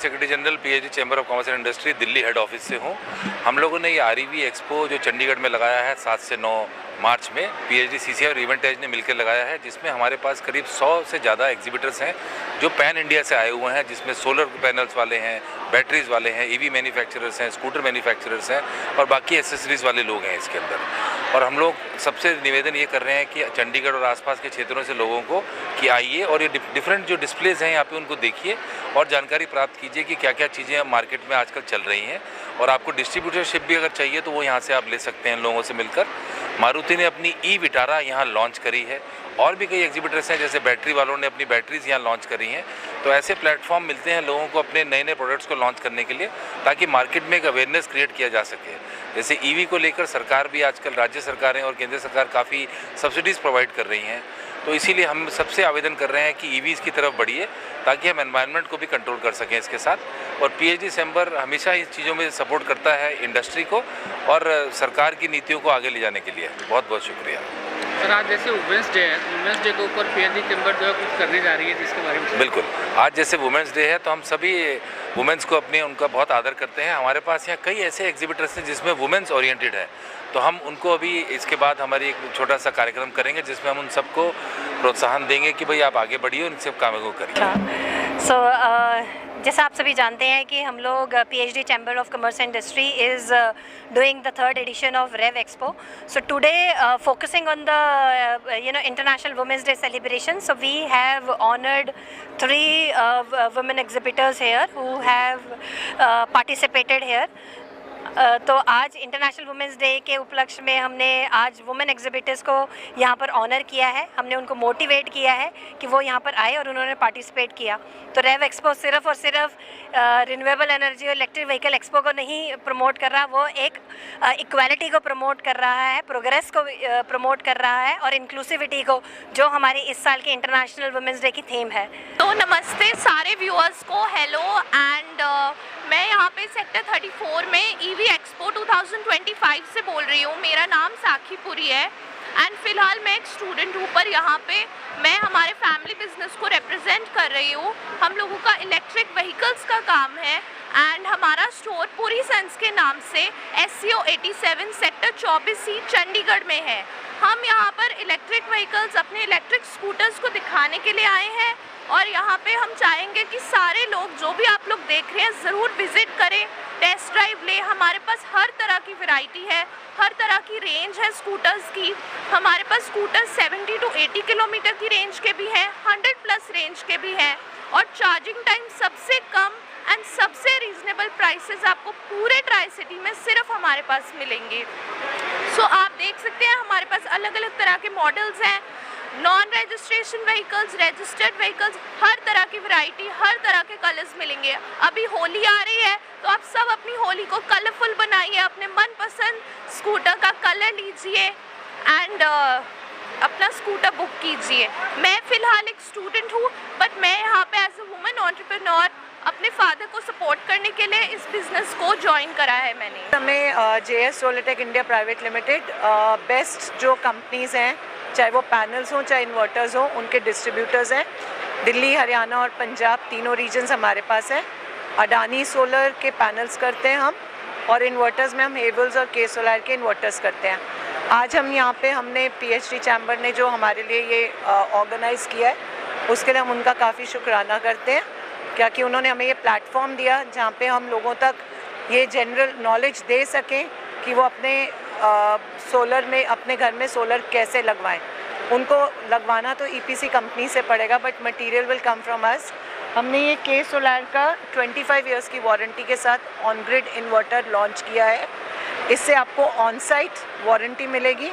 Secretary general PhD chamber of commerce and industry Delhi head office से हूँ। हम लोगों ने ये REV एक्सपो जो चंडीगढ़ में लगाया है 7 से 9 मार्च में PhD CCI और इवेंट एज ने मिलकर लगाया है, जिसमें हमारे पास करीब 100 से ज़्यादा एग्जीबिटर्स हैं जो पैन इंडिया से आए हुए हैं, जिसमें सोलर पैनल्स वाले हैं, बैटरीज वाले हैं, EV मैन्युफैक्चरर्स हैं, स्कूटर मैन्युफैक्चरर्स हैं और बाकी एसेसरीज वाले लोग हैं इसके अंदर। और हम लोग सबसे निवेदन ये कर रहे हैं कि चंडीगढ़ और आसपास के क्षेत्रों से लोगों को कि आइए और ये डिफरेंट जो डिस्प्लेज हैं यहाँ पे उनको देखिए और जानकारी प्राप्त कीजिए कि क्या क्या चीज़ें मार्केट में आजकल चल रही हैं। और आपको डिस्ट्रीब्यूटरशिप भी अगर चाहिए तो वो यहाँ से आप ले सकते हैं लोगों से मिलकर। मारुति ने अपनी ई-विटारा यहाँ लॉन्च करी है और भी कई एग्जीबिटर्स हैं, जैसे बैटरी वालों ने अपनी बैटरीज यहाँ लॉन्च करी हैं। तो ऐसे प्लेटफॉर्म मिलते हैं लोगों को अपने नए नए प्रोडक्ट्स को लॉन्च करने के लिए, ताकि मार्केट में एक अवेयरनेस क्रिएट किया जा सके। जैसे EV को लेकर सरकार भी आजकल, राज्य सरकारें और केंद्र सरकार काफ़ी सब्सिडीज़ प्रोवाइड कर रही हैं। तो इसीलिए हम सबसे आवेदन कर रहे हैं कि EVs की तरफ बढ़िए ताकि हम एनवायरनमेंट को भी कंट्रोल कर सकें इसके साथ। और PhD चैम्बर हमेशा इस चीज़ों में सपोर्ट करता है इंडस्ट्री को और सरकार की नीतियों को आगे ले जाने के लिए। बहुत बहुत शुक्रिया सर। आज जैसे वुमेंस डे है, वुमेंस डे के ऊपर PhD चैम्बर जो है कुछ करने जा रही है, जिसके बारे में? बिल्कुल, आज जैसे वुमेंस डे है तो हम सभी वुमेंस को उनका बहुत आदर करते हैं। हमारे पास यहाँ कई ऐसे एग्जीबिटर्स हैं जिसमें वुमेंस ओरिएंटेड है, तो हम उनको अभी इसके बाद हमारी एक छोटा सा कार्यक्रम करेंगे जिसमें हम उन सबको प्रोत्साहन देंगे कि भाई आप आगे बढ़िए और इन सब कामों को करिए। जैसा आप सभी जानते हैं कि हम लोग PhD chamber of commerce and industry is doing the 3rd edition of REV Expo. So today focusing on the International Women's Day celebration, so we have honored 3 women exhibitors here who have participated here. तो आज international women's day के उपलक्ष्य में हमने आज women exhibitors को यहाँ पर ऑनर किया है। हमने उनको मोटिवेट किया है कि वो यहाँ पर आए और उन्होंने पार्टिसिपेट किया। तो रेव एक्सपो सिर्फ और सिर्फ रिन्यूएबल एनर्जी और इलेक्ट्रिक व्हीकल एक्सपो को नहीं प्रमोट कर रहा, वो एक इक्वालिटी को प्रमोट कर रहा है, प्रोग्रेस को प्रमोट कर रहा है और इंक्लूसिविटी को, जो हमारी इस साल की इंटरनेशनल वुमेंस डे की थीम है। तो नमस्ते सारे व्यूअर्स को, हेलो एंड मैं यहाँ पे सेक्टर 34 में EV एक्सपो 2025 से बोल रही हूँ। मेरा नाम साखी पुरी है एंड फिलहाल मैं एक स्टूडेंट हूँ, पर यहाँ पे मैं हमारे फैमिली बिजनेस को रिप्रेजेंट कर रही हूँ। हम लोगों का इलेक्ट्रिक व्हीकल्स का काम है एंड हमारा स्टोर पुरी सन्स के नाम से SCO 87 सेक्टर 24C चंडीगढ़ में है। हम यहाँ पर इलेक्ट्रिक व्हीकल्स, अपने इलेक्ट्रिक स्कूटर्स को दिखाने के लिए आए हैं और यहाँ पे हम चाहेंगे कि सारे लोग, जो भी आप लोग देख रहे हैं, ज़रूर विज़िट करें, टेस्ट ड्राइव लें। हमारे पास हर तरह की वैरायटी है, हर तरह की रेंज है स्कूटर्स की। हमारे पास स्कूटर्स 70 to 80 किलोमीटर की रेंज के भी हैं, 100+ रेंज के भी हैं और चार्जिंग टाइम सबसे कम एंड सबसे रीजनेबल प्राइसेस आपको पूरे ट्राई सिटी में सिर्फ हमारे पास मिलेंगे। सो आप देख सकते हैं हमारे पास अलग अलग तरह के मॉडल्स हैं, non registration vehicles, registered vehicles, हर तरह की वैरायटी, हर तरह के कलर्स मिलेंगे। अभी होली आ रही है तो आप सब अपनी होली को कलरफुल बनाइए, अपने मनपसंद स्कूटर का कलर लीजिए एंड अपना स्कूटर बुक कीजिए। मैं फ़िलहाल एक स्टूडेंट हूँ, बट मैं यहाँ पे एज अ वुमेन एंटरप्रेन्योर अपने फादर को सपोर्ट करने के लिए इस बिज़नेस को ज्वाइन करा है मैंने। हमें JS Solartech India private limited best जो कंपनीज़ हैं, चाहे वो पैनल्स हों चाहे इन्वर्टर्स हों, उनके डिस्ट्रीब्यूटर्स हैं। दिल्ली, हरियाणा और पंजाब तीनों रीजन्स हमारे पास हैं। अडानी सोलर के पैनल्स करते हैं हम, और इन्वर्टर्स में हम हेवल्स और के सोलर के इन्वर्टर्स करते हैं। आज हम यहाँ पे हमने PhD चैम्बर ने जो हमारे लिए ये ऑर्गेनाइज़ किया है, उसके लिए हम उनका काफ़ी शुक्राना करते हैं, क्या कि उन्होंने हमें ये प्लेटफॉर्म दिया जहाँ पे हम लोगों तक ये जनरल नॉलेज दे सकें कि वो अपने सोलर में, अपने घर में सोलर कैसे लगवाएं। उनको लगवाना तो EPC कंपनी से पड़ेगा, but material will come from us. हमने ये के सोलर का 25 इयर्स की वारंटी के साथ ऑन ग्रिड इन्वर्टर लॉन्च किया है। इससे आपको ऑन साइट वारंटी मिलेगी।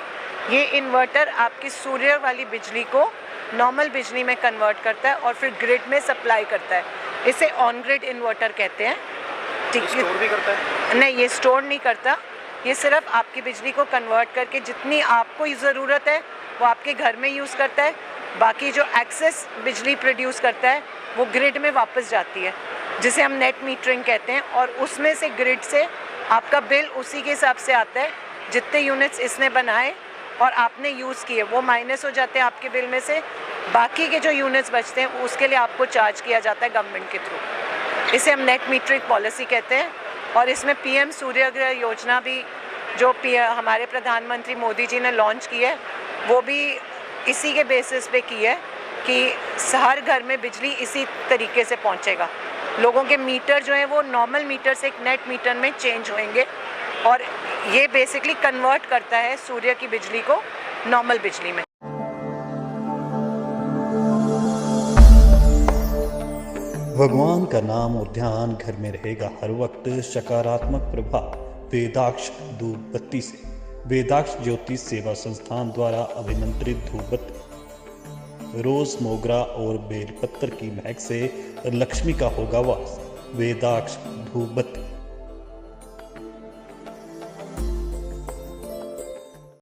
ये इन्वर्टर आपकी सूर्य वाली बिजली को नॉर्मल बिजली में कन्वर्ट करता है और फिर ग्रिड में सप्लाई करता है। इसे ऑन ग्रिड इन्वर्टर कहते हैं। ठीक है, स्टोर भी करता है? नहीं, ये स्टोर नहीं करता। ये सिर्फ आपकी बिजली को कन्वर्ट करके जितनी आपको ज़रूरत है वो आपके घर में यूज़ करता है। बाकी जो एक्सेस बिजली प्रोड्यूस करता है वो ग्रिड में वापस जाती है, जिसे हम नेट मीटरिंग कहते हैं। और उसमें से ग्रिड से आपका बिल उसी के हिसाब से आता है, जितने यूनिट्स इसने बनाए और आपने यूज़ किए वो माइनस हो जाते हैं आपके बिल में से। बाकी के जो यूनिट्स बचते हैं उसके लिए आपको चार्ज किया जाता है गवर्नमेंट के थ्रू। इसे हम नेट मीटरिंग पॉलिसी कहते हैं। और इसमें पीएम सूर्यघर योजना भी जो हमारे प्रधानमंत्री मोदी जी ने लॉन्च की है, वो भी इसी के बेसिस पे की है कि हर घर में बिजली इसी तरीके से पहुंचेगा। लोगों के मीटर जो हैं वो नॉर्मल मीटर से एक नेट मीटर में चेंज होंगे और ये बेसिकली कन्वर्ट करता है सूर्य की बिजली को नॉर्मल बिजली में। भगवान का नाम और ध्यान घर में रहेगा हर वक्त। सकारात्मक प्रभाव वेदाक्ष धूप बत्ती से। वेदाक्ष ज्योतिष सेवा संस्थान द्वारा अभिमंत्रित धूप बत्ती रोज, मोगरा और बेलपत्र की महक से लक्ष्मी का होगा वास। वेदाक्ष धूप बत्ती।